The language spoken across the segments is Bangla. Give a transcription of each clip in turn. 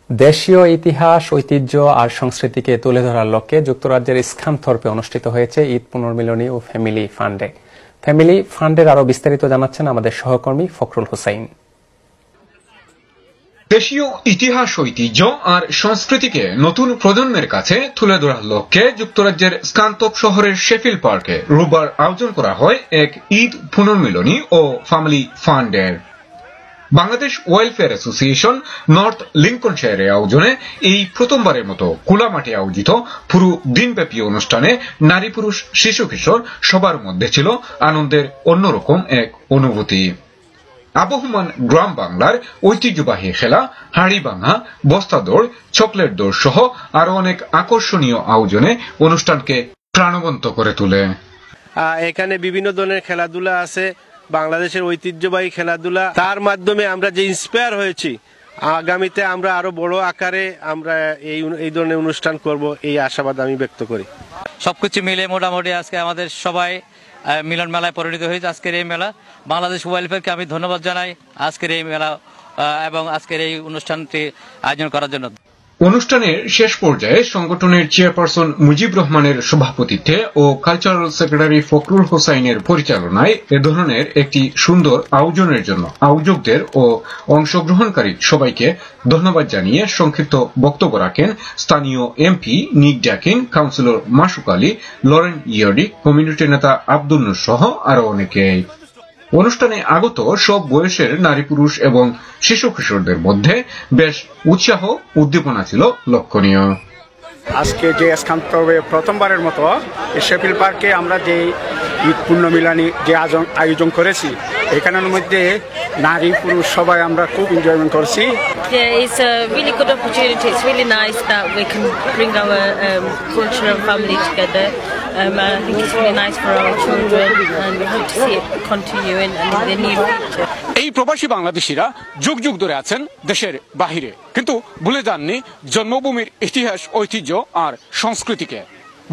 দেশীয় ইতিহাস, ঐতিহ্য আর সংস্কৃতিকে তুলে ধরার লক্ষ্যে যুক্তরাজ্যের স্কানথর্পে অনুষ্ঠিত হয়েছে ঈদ পুনর্মিলনী ও ফ্যামিলি ফান্ডে। ফ্যামিলি ফান্ডের আরো বিস্তারিত জানাচ্ছেন আমাদের সহকর্মী ফখরুল হোসাইন। দেশীয় ইতিহাস, ঐতিহ্য আর সংস্কৃতিকে নতুন প্রজন্মের কাছে তুলে ধরার লক্ষ্যে যুক্তরাজ্যের স্কানথর্প শহরের শেফিল্ড পার্কে রোববার আয়োজন করা হয় এক ঈদ পুনর্মিলনী ও ফ্যামিলি ফান্ডের। বাংলাদেশ ওয়েলফেয়ার অ্যাসোসিয়েশন নর্থ লিঙ্কনশায়ারের আয়োজনে এই প্রথমবারের মতো খোলামাঠে আয়োজিত পুরো দিনব্যাপী অনুষ্ঠানে নারী, পুরুষ, শিশু, কিশোর সবার মধ্যে ছিল আনন্দের অন্যরকম এক অনুভূতি। আবহমান গ্রাম বাংলার ঐতিহ্যবাহী খেলা হাড়িভাঙা, বস্তা দৌড়, চকলেট দৌড় সহ আরো অনেক আকর্ষণীয় আয়োজনে অনুষ্ঠানকে প্রাণবন্ত করে তোলে। এখানে বিভিন্ন ধরনের খেলাধুলা আছে, বাংলাদেশের ঐতিহ্যবাহী খেলাধুলা। তার মাধ্যমে আমরা যে ইন্সপায়ার হয়েছি, আগামীতে আমরা আরো বড় আকারে আমরা এই ধরনের অনুষ্ঠান করব, এই আশাবাদ আমি ব্যক্ত করি। সবকিছু মিলে মোটামুটি আজকে আমাদের সবাই মিলন মেলায় পরিণত হয়েছে। আজকের এই মেলা, বাংলাদেশ ওয়েলফেয়ারকে আমি ধন্যবাদ জানাই আজকের এই মেলা এবং আজকের এই অনুষ্ঠানটি আয়োজন করার জন্য। অনুষ্ঠানের শেষ পর্যায়ে সংগঠনের চেয়ারপারসন মুজিব রহমানের সভাপতিত্বে ও কালচারাল সেক্রেটারি ফখরুল হোসাইনের পরিচালনায় এ ধরনের একটি সুন্দর আয়োজনের জন্য আয়োজকদের ও অংশগ্রহণকারী সবাইকে ধন্যবাদ জানিয়ে সংক্ষিপ্ত বক্তব্য রাখেন স্থানীয় এমপি নিক জাকিন, কাউন্সিলর মাসুক আলী, লরেন ইয়ার্ডি, কমিউনিটি নেতা আব্দুল নূর সহ আরো অনেকেই। অনুষ্ঠানে আগত সব বয়সের নারী, পুরুষ এবং শিশু কিশোরদের মধ্যে বেশ উৎসাহ উদ্দীপনা ছিল লক্ষণীয়। আজকে যে স্কানথর্পে প্রথমবারের মতো শেফিল্ড পার্কে আমরা যে ঈদ পুনর্মিলনী যে আয়োজন করেছি, এখানের মধ্যে নারী, পুরুষ সবাই আমরা খুব এনজয়মেন্ট করছি। Yeah, it's a really good opportunity. It's really nice that we can bring our culture and family together. I think it's really nice for our children, and we hope to see it continuing in the near future. এই প্রবাসী বাংলাদেশিরা যুগ যুগ ধরে আছেন দেশের বাহিরে, কিন্তু ভুলে যাননি জন্মভূমির ইতিহাস, ঐতিহ্য আর সংস্কৃতিকে।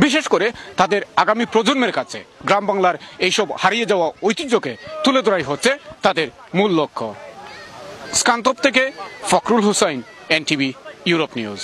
বিশেষ করে তাদের আগামী প্রজন্মের কাছে গ্রাম বাংলার এইসব হারিয়ে যাওয়া ঐতিহ্যকে তুলে ধরাই হচ্ছে তাদের মূল লক্ষ্য। স্কানথর্প থেকে Fakhrul Hossain, NTV, Europe news.